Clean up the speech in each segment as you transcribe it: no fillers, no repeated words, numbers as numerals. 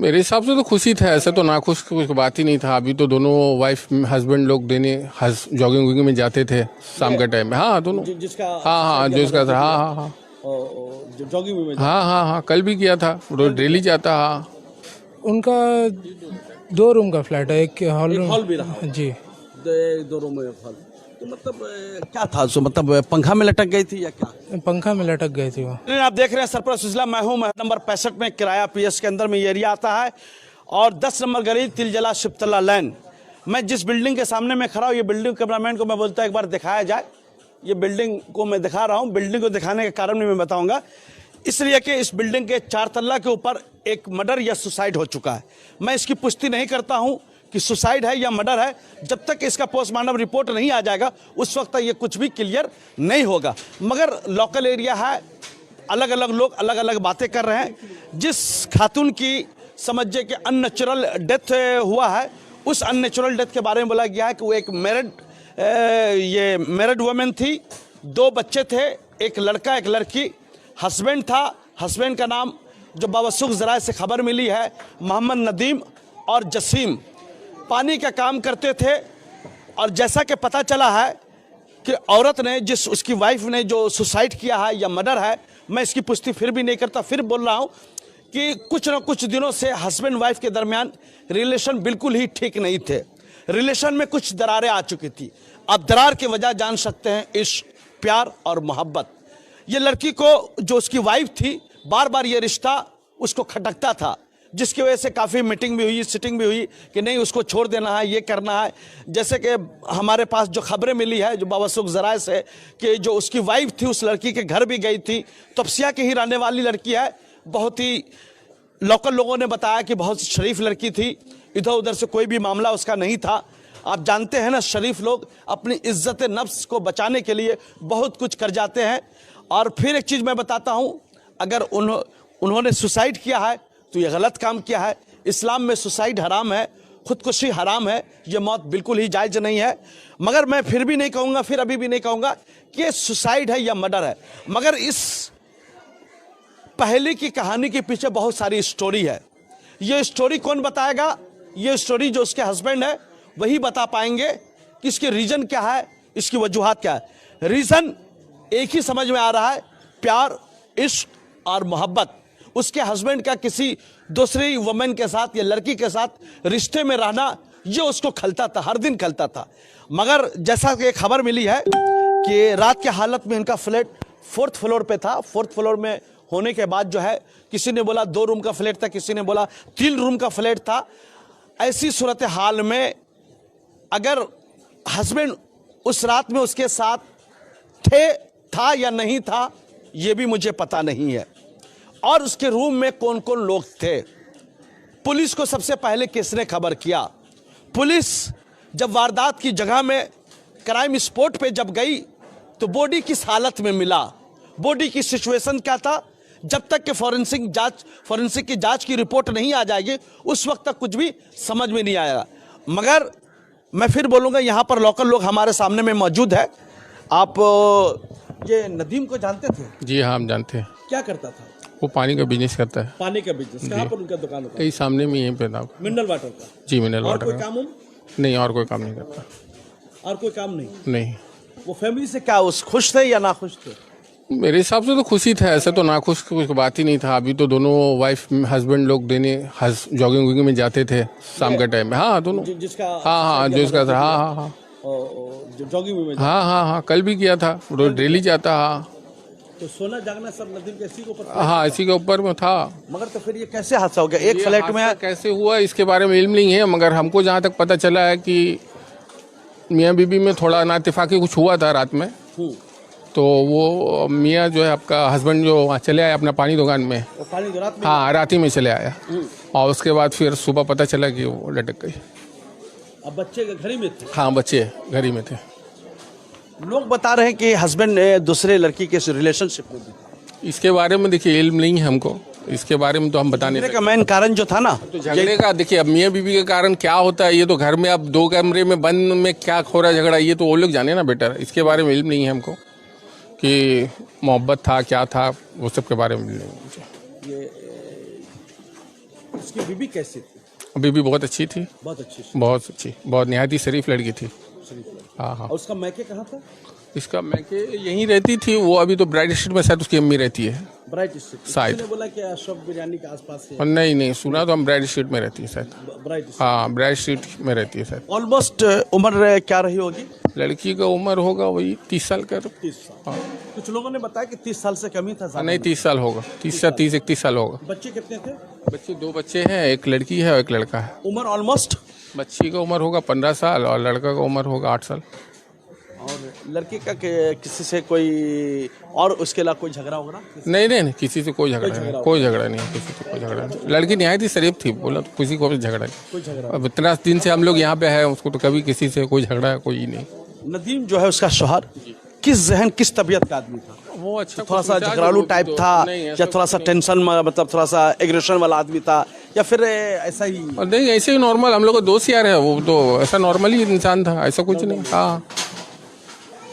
मेरे हिसाब से तो खुशी था, ऐसे तो नाखुश कुछ बात ही नहीं था। अभी तो दोनों वाइफ हस्बैंड लोग देने जॉगिंग वॉगिंग में जाते थे शाम के टाइम में। हाँ दोनों, जिसका हाँ जो इसका था, हाँ हाँ जॉगिंग में हाँ कल भी किया था, रोज डेली जाता। हाँ उनका 2 रूम का फ्लैट है, एक हॉल भी रहा जी, 2 रूम में हॉल। तो मतलब क्या था सो, मतलब पंखा में लटक गई थी या क्या? पंखा में लटक गई थी वो। आप देख रहे हैं सरफराज सिलसिला, मैं हूं नंबर 65 में किराया पीएस के अंदर में ये एरिया आता है और 10 नंबर गली तिलजला शिवतला लैन। मैं जिस बिल्डिंग के सामने में खड़ा हूँ, ये बिल्डिंग कैमरामैन को मैं बोलता हूँ एक बार दिखाया जाए। ये बिल्डिंग को मैं दिखा रहा हूँ, बिल्डिंग को दिखाने के कारण भी मैं बताऊंगा, इसलिए कि इस बिल्डिंग के 4 तल्ला के ऊपर एक मर्डर या सुसाइड हो चुका है। मैं इसकी पुष्टि नहीं करता हूं कि सुसाइड है या मर्डर है, जब तक इसका पोस्टमार्टम रिपोर्ट नहीं आ जाएगा उस वक्त तक ये कुछ भी क्लियर नहीं होगा। मगर लोकल एरिया है, अलग अलग लोग अलग अलग बातें कर रहे हैं। जिस खातून की समझिए कि अननेचुरल डेथ हुआ है, उस अननेचुरल डेथ के बारे में बोला गया है कि वो एक मैरिड वुमेन थी, 2 बच्चे थे, एक लड़का एक लड़की, हस्बैंड था। हस्बैंड का नाम जो बावसूख ज़राए से खबर मिली है मोहम्मद नदीम और जसीम, पानी का काम करते थे। और जैसा कि पता चला है कि औरत ने, जिस उसकी वाइफ ने जो सुसाइड किया है या मर्डर है, मैं इसकी पुष्टि फिर भी नहीं करता, फिर बोल रहा हूँ कि कुछ न कुछ दिनों से हस्बैंड वाइफ के दरमियान रिलेशन बिल्कुल ही ठीक नहीं थे। रिलेशन में कुछ दरारें आ चुकी थी। अब दरार की वजह जान सकते हैं, इश्क, प्यार और मोहब्बत। ये लड़की को, जो उसकी वाइफ थी, बार बार ये रिश्ता उसको खटकता था, जिसकी वजह से काफ़ी मीटिंग भी हुई, सिटिंग भी हुई कि नहीं उसको छोड़ देना है, ये करना है। जैसे कि हमारे पास जो खबरें मिली है जो बावसूख ज़राए से, कि जो उसकी वाइफ थी उस लड़की के घर भी गई थी। तपसिया की ही रहने वाली लड़की है, बहुत ही लोकल लोगों ने बताया कि बहुत शरीफ लड़की थी, इधर उधर से कोई भी मामला उसका नहीं था। आप जानते हैं ना, शरीफ लोग अपनी इज्जत नफ्स को बचाने के लिए बहुत कुछ कर जाते हैं। और फिर एक चीज़ मैं बताता हूँ, अगर उन्होंने सुसाइड किया है तो ये गलत काम किया है। इस्लाम में सुसाइड हराम है, खुदकुशी हराम है, ये मौत बिल्कुल ही जायज़ नहीं है। मगर मैं फिर भी नहीं कहूँगा, फिर अभी भी नहीं कहूँगा कि ये सुसाइड है या मर्डर है। मगर इस पहले की कहानी के पीछे बहुत सारी स्टोरी है। ये स्टोरी कौन बताएगा? ये स्टोरी जो उसके हस्बैंड है वही बता पाएंगे कि इसके रीज़न क्या है, इसकी वजूहात क्या है। रीज़न एक ही समझ में आ रहा है, प्यार, इश्क और मोहब्बत। उसके हस्बैंड का किसी दूसरी वुमेन के साथ या लड़की के साथ रिश्ते में रहना, ये उसको खलता था, हर दिन खलता था। मगर जैसा कि खबर मिली है कि रात के हालत में इनका फ्लैट 4th फ्लोर पे था। 4th फ्लोर में होने के बाद जो है, किसी ने बोला 2 रूम का फ्लैट था, किसी ने बोला 3 रूम का फ्लैट था। ऐसी सूरत हाल में अगर हस्बैंड उस रात में उसके साथ था या नहीं था, ये भी मुझे पता नहीं है। और उसके रूम में कौन कौन लोग थे, पुलिस को सबसे पहले किसने खबर किया? पुलिस जब वारदात की जगह में, क्राइम स्पॉट पे जब गई, तो बॉडी किस हालत में मिला, बॉडी की सिचुएशन क्या था, जब तक कि फॉरेंसिक की जांच की रिपोर्ट नहीं आ जाएगी उस वक्त तक कुछ भी समझ में नहीं आएगा। मगर मैं फिर बोलूँगा, यहाँ पर लोकल लोग हमारे सामने में मौजूद है। आप ये नदीम को जानते थे? जी हाँ, हम जानते हैं। क्या करता था? वो पानी का बिजनेस करता है। पानी का बिजनेस। कहाँ पर उनका दुकान होता है? यही सामने में, यहीं पे था। मिनरल वाटर का? जी, मिनरल और वाटर कोई का। काम नहीं, और कोई काम नहीं करता। और कोई काम नहीं? नहीं। वो फैमिली से क्या उस खुश थे या ना खुश थे? मेरे हिसाब से तो खुशी था, ऐसे तो नाखुश कुछ बात ही नहीं था। अभी तो दोनों वाइफ हस्बैंड लोग देने जॉगिंग वॉगिंग में जाते थे शाम के टाइम में। हाँ दोनों, जिसका हाँ जो इसका था, हाँ जॉगिंग में हाँ कल भी किया था, रोज डेली जाता। हाँ तो सोना जागना सब नदीम के इसी के ऊपर? हाँ, इसी के ऊपर में था। मगर तो फिर ये कैसे हादसा हो गया? एक फ्लैट में कैसे हुआ इसके बारे में इल्म नहीं है, मगर हमको जहाँ तक पता चला है कि मियाँ बीबी में थोड़ा नाइत्तेफाकी कुछ हुआ था रात में। तो वो मियाँ जो है, आपका हस्बैंड जो वहाँ चले आया अपना पानी दुकान में, पानी रात में? हाँ रात ही में चले आया। और उसके बाद फिर सुबह पता चला कि वो लटक गई। अब बच्चे घर ही में थे? हाँ, बच्चे घर ही में थे। लोग बता रहे हैं कि हस्बैंड ने दूसरे लड़की के रिलेशनशिप में भी। इसके बारे में देखिए इल्म नहीं है हमको, इसके बारे में तो हम बता नहीं सकते। का मेन कारण जो था ना, तो झगड़े का, देखिए अब मियाँ बीबी के कारण क्या होता है, ये तो घर में अब 2 कमरे में बंद में क्या हो रहा झगड़ा, ये तो वो लोग जाने ना बेटर। इसके बारे में इल्म नहीं है हमको कि मोहब्बत था क्या था, वो सब के बारे में नहीं मुझे। उसकी बीबी कैसी थी? बीबी बहुत अच्छी थी, बहुत अच्छी बहुत अच्छी, बहुत निहायत ही शरीफ लड़की थी। हाँ हाँ। और उसका मैके कहाँ था? इसका मैके यहीं रहती थी वो, अभी तो ब्राइट स्ट्रीट में शायद उसकी अम्मी रहती है ब्राइट स्ट्रीट। शायद। किसी ने बोला कि अशरफ बिरयानी के आसपास है। और नहीं नहीं सुना तो हम ब्राइट स्ट्रीट में रहती है शायद। ब्राइट हाँ ब्राइट स्ट्रीट में रहती है शायद। ऑलमोस्ट उम्र क्या रही होगी? लड़की का उम्र होगा वही 30 साल का। 30 साल। हाँ कुछ लोगों ने बताया कि 30 साल से कम ही था। ज्यादा नहीं 30 साल होगा, 30 साल होगा। बच्चे कितने थे? बच्चे 2 बच्चे हैं, एक लड़की है और एक लड़का है। उम्र ऑलमोस्ट? बच्ची का उम्र होगा 15 साल और लड़का का उम्र होगा 8 साल। और लड़के का किसी से कोई और उसके अलावा कोई झगड़ा वगड़ा? नहीं नहीं नहीं, किसी से कोई झगड़ा नहीं, कोई झगड़ा नहीं, किसी से कोई झगड़ा नहीं। लड़की निहायत ही शरीफ थी, बोला तो किसी को भी झगड़ा नहीं। कोई झगड़ा? अब इतना दिन से हम लोग यहाँ पे है, उसको तो कभी किसी से कोई झगड़ा कोई नहीं। नदीम जो है उसका शौहर किस जहन किस तबीयत का आदमी था? वो अच्छा थोड़ा सा झगड़ालू टाइप था या थोड़ा सा टेंशन मतलब थोड़ा सा एग्रेशन वाला आदमी था या फिर ऐसा ही? और नहीं ऐसे ही नॉर्मल, हम लोग का दोस्त यार है वो, तो ऐसा नॉर्मल ही इंसान था, ऐसा कुछ नहीं। हाँ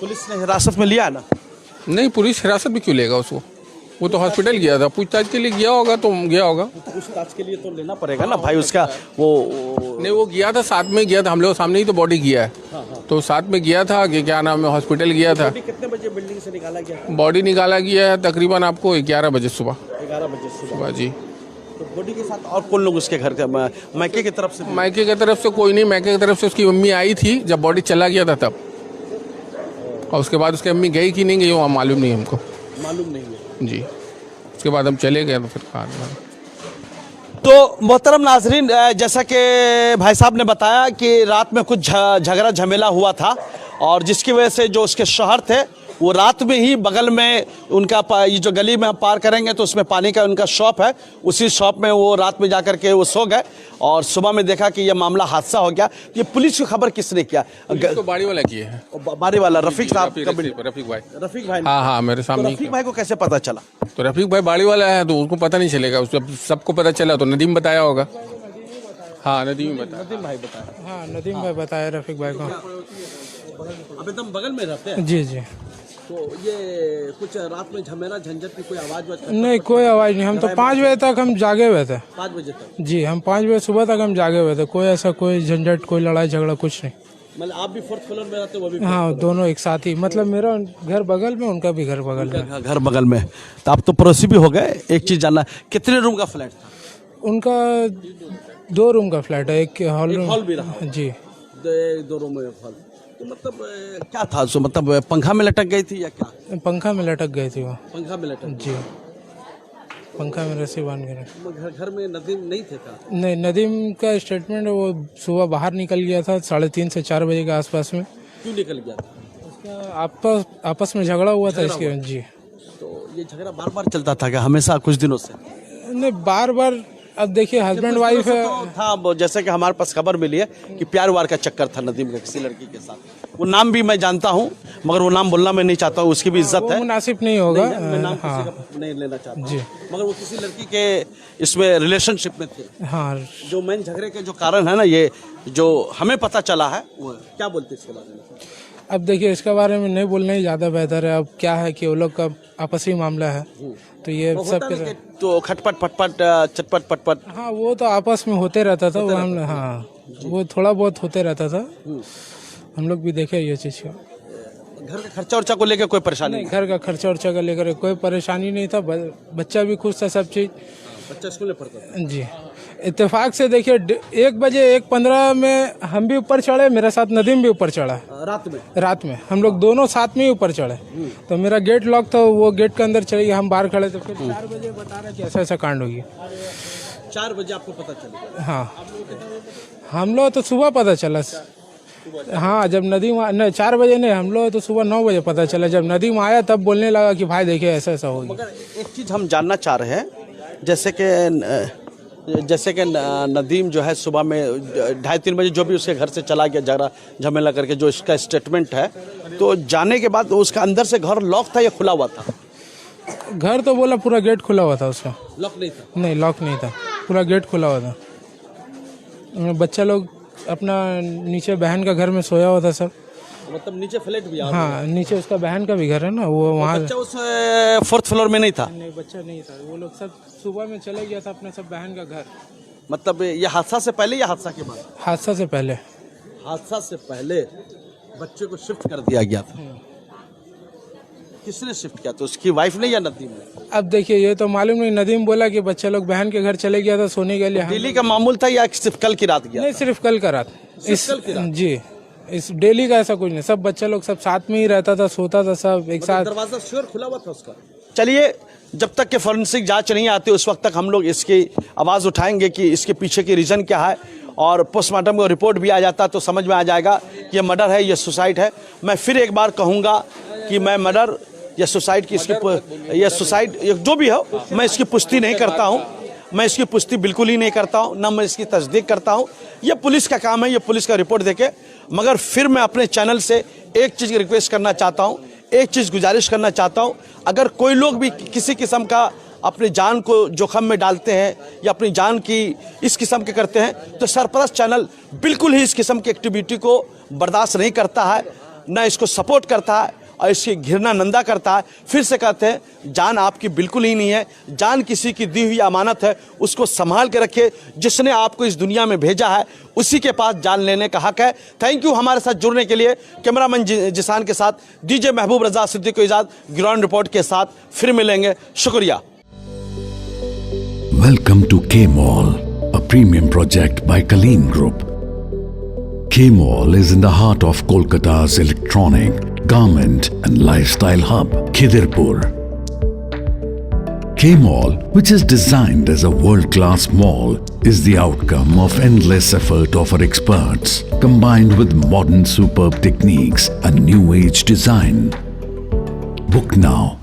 पुलिस ने हिरासत में लिया ना? नहीं पुलिस हिरासत में क्यों लेगा उसको, वो तो हॉस्पिटल गया था, पूछताछ के लिए गया होगा तो गया होगा। पूछताछ के लिए तो लेना पड़ेगा ना भाई उसका वो नहीं वो गया था, साथ में गया था, हम लोग सामने ही तो बॉडी गया है। तो साथ में गया था कि क्या नाम है, हॉस्पिटल गया था। कितने बजे बिल्डिंग से निकाला गया? बॉडी निकाला गया है तकरीबन आपको 11 बजे सुबह। 11 बजे सुबह जी। तो बॉडी के साथ और कौन लोग उसके घर के मायके की तरफ से? मायके की तरफ से कोई नहीं, मायके की तरफ से उसकी मम्मी आई थी जब बॉडी चला गया था तब, और उसके बाद उसकी मम्मी गई कि नहीं गई वो मालूम नहीं हमको। मालूम नहीं है जी। उसके बाद हम चले गए तो फिर कहा। तो मोहतरम नाजरीन, जैसा कि भाई साहब ने बताया कि रात में कुछ झगड़ा झमेला हुआ था और जिसकी वजह से जो उसके शौहर थे वो रात में ही बगल में उनका ये जो गली में हम पार करेंगे तो उसमें पानी का उनका शॉप है, उसी शॉप में वो रात में जाकर के वो सो गए और सुबह में देखा कि ये मामला हादसा हो गया। ये पुलिस को खबर किसने किया? तो बाड़ी वाला किए हैं, बारी वाला रफीक साहब। रफीक भाई। रफीक भाई? हाँ हाँ मेरे तो सामने। रफीक भाई को कैसे पता चला? तो रफीक भाई बाड़ी वाला है तो उसको पता नहीं चलेगा, उसको सबको पता चला तो नदीम बताया होगा। हाँ नदीम बताया। नदीम भाई बताया? हाँ नदीम भाई बताया रफीक भाई को। अब एकदम बगल में रहते हैं? जी जी। तो ये कुछ रात में झमेला झंझट की कोई आवाज? नहीं कोई आवाज़ नहीं, हम तो 5 बजे तक हम जागे हुए थे। 5 बजे तक? जी हम 5 बजे सुबह तक हम जागे हुए थे, कोई ऐसा कोई झंझट कोई लड़ाई झगड़ा कुछ नहीं। मतलब आप भी 4th फ्लोर में रहते हो? वो भी? हाँ दोनों एक साथ ही, मतलब मेरा घर बगल में उनका भी घर बगल में। घर बगल में, तो आप तो पड़ोसी भी हो गए। एक चीज जानना, कितने रूम का फ्लैट था? उनका 2 रूम का फ्लैट है, एक हॉल भी रहा? जी 2 रूम में हॉल। तो मतलब क्या था सो, मतलब पंखा में लटक गई थी या क्या? पंखा में लटक गई थी वो। पंखा में लटक? जी पंखा में रस्सी बांध गए। घर में नदीम नहीं थे का? नहीं नदीम का स्टेटमेंट है वो सुबह बाहर निकल गया था 3:30 से 4 बजे के आसपास में। क्यों निकल गया था? उसका आपस में झगड़ा हुआ था इसके। जी। तो ये झगड़ा बार बार चलता था क्या हमेशा कुछ दिनों से? नहीं बार बार, अब देखिए हस्बैंड वाइफ है। तो था जैसे कि हमारे पास खबर मिली है कि प्यार वार का चक्कर था नदीम का किसी लड़की के साथ। वो नाम भी मैं जानता हूँ मगर वो नाम बोलना मैं नहीं चाहता हूँ, उसकी भी इज्जत वो है, मुनासिब नहीं होगा। मैं नाम हाँ किसी का नहीं लेना चाहता जी। मगर वो किसी लड़की के इसमें रिलेशनशिप में थे। हाँ जो मेन झगड़े के जो कारण है ना, ये जो हमें पता चला है, वो क्या बोलते इसके बारे में? अब देखिए इसके बारे में नहीं बोलना ही ज़्यादा बेहतर है। अब क्या है कि वो लोग का आपसी मामला है तो ये सब के तो खटपट पटपट चटपट पटपट, हाँ वो तो आपस में होते रहता था। वो हम हाँ वो थोड़ा बहुत होते रहता था, हम लोग भी देखे ये चीज़ का। घर का खर्चा उर्चा को लेकर कोई परेशानी नहीं, घर का खर्चा उर्चा का लेकर कोई परेशानी नहीं था, बच्चा भी खुश था, सब चीज़। बच्चा स्कूल में पढ़ता था? जी। इत्तेफाक से देखिए 1 बजे 1:15 में हम भी ऊपर चढ़े, मेरे साथ नदीम भी ऊपर चढ़ा। रात में हम लोग दोनों साथ में ही ऊपर चढ़े। तो मेरा गेट लॉक था, वो गेट के अंदर चले गए, हम बाहर खड़े थे। फिर 4 बजे बता रहा कि ऐसा ऐसा कांड हो गया। 4 बजे आपको पता चला? हाँ हम लोग तो सुबह पता चला। हाँ जब नदीम नहीं 4 बजे नहीं, हम लोग तो सुबह 9 बजे पता चला। जब नदीम आया तब बोलने लगा कि भाई देखिए ऐसा ऐसा हो गया। मगर एक चीज़ हम जानना चाह रहे हैं, जैसे कि नदीम जो है सुबह में 2:30-3 बजे जो भी उसके घर से चला गया झगड़ा झमेला करके, जो इसका स्टेटमेंट है, तो जाने के बाद उसका अंदर से घर लॉक था या खुला हुआ था? घर तो बोला पूरा गेट खुला हुआ था उसका। लॉक नहीं था? नहीं लॉक नहीं था, पूरा गेट खुला हुआ था। बच्चा लोग अपना नीचे बहन का घर में सोया हुआ था सब। मतलब नीचे फ्लैट भी? हाँ नीचे उसका बहन का भी घर है ना, वो वहाँ। बच्चा उस 4th फ्लोर में नहीं था? नहीं बच्चा नहीं था, वो लोग सब सुबह में चले गया था अपना सब बहन का घर। मतलब ये हादसा से पहले या हादसा के बाद? हादसा से पहले। हादसा से पहले बच्चे को शिफ्ट कर दिया गया था। किसने शिफ्ट किया? तो उसकी वाइफ ने या नदीम ने? अब देखिए ये तो मालूम नहीं, नदीम बोला कि बच्चा लोग बहन के घर चले गया था सोने के लिए। दिल्ली का मामूल था या सिर्फ कल की रात गया? नहीं, सिर्फ कल का रात। कल की रात? जी, इस डेली का ऐसा कुछ नहीं, सब बच्चा लोग सब साथ में ही रहता था, सोता था सब एक साथ। दरवाजा श्योर खुला हुआ था उसका? चलिए, जब तक के फॉरेंसिक जांच नहीं आती उस वक्त तक हम लोग इसकी आवाज़ उठाएंगे कि इसके पीछे की रीज़न क्या है, और पोस्टमार्टम का रिपोर्ट भी आ जाता तो समझ में आ जाएगा कि ये मर्डर है, ये सुसाइड है। मैं फिर एक बार कहूँगा कि मैं मर्डर या सुसाइड की इसकी या सुसाइड जो भी हो, मैं इसकी पुष्टि नहीं करता हूँ। मैं इसकी पुष्टि बिल्कुल ही नहीं करता हूँ, ना मैं इसकी तस्दीक करता हूँ। ये पुलिस का काम है, ये पुलिस का रिपोर्ट देके। मगर फिर मैं अपने चैनल से एक चीज़ रिक्वेस्ट करना चाहता हूँ, एक चीज़ गुजारिश करना चाहता हूँ, अगर कोई लोग भी किसी किस्म का अपनी जान को जोखम में डालते हैं या अपनी जान की इस किस्म के करते हैं, तो सरपरस्त चैनल बिल्कुल ही इस किस्म की एक्टिविटी को बर्दाश्त नहीं करता है, ना इसको सपोर्ट करता है और इसकी घृणा निंदा करता है। फिर से कहते हैं, जान आपकी बिल्कुल ही नहीं है, जान किसी की दी हुई अमानत है, उसको संभाल के रखिए। जिसने आपको इस दुनिया में भेजा है उसी के पास जान लेने का हक है। थैंक यू हमारे साथ जुड़ने के लिए। कैमरामैन जिसान के साथ DJ महबूब रजा सिद्दीकी को इजाज़त। ग्राउंड रिपोर्ट के साथ फिर मिलेंगे, शुक्रिया। Welcome to K-Mall, a premium project by Kaleen Group. K-Mall is in the heart of Kolkata's electronic, garment and lifestyle hub, Khidirpur. K-Mall, which is designed as a world-class mall, is the outcome of endless effort of our experts, combined with modern superb techniques and new age design. Book now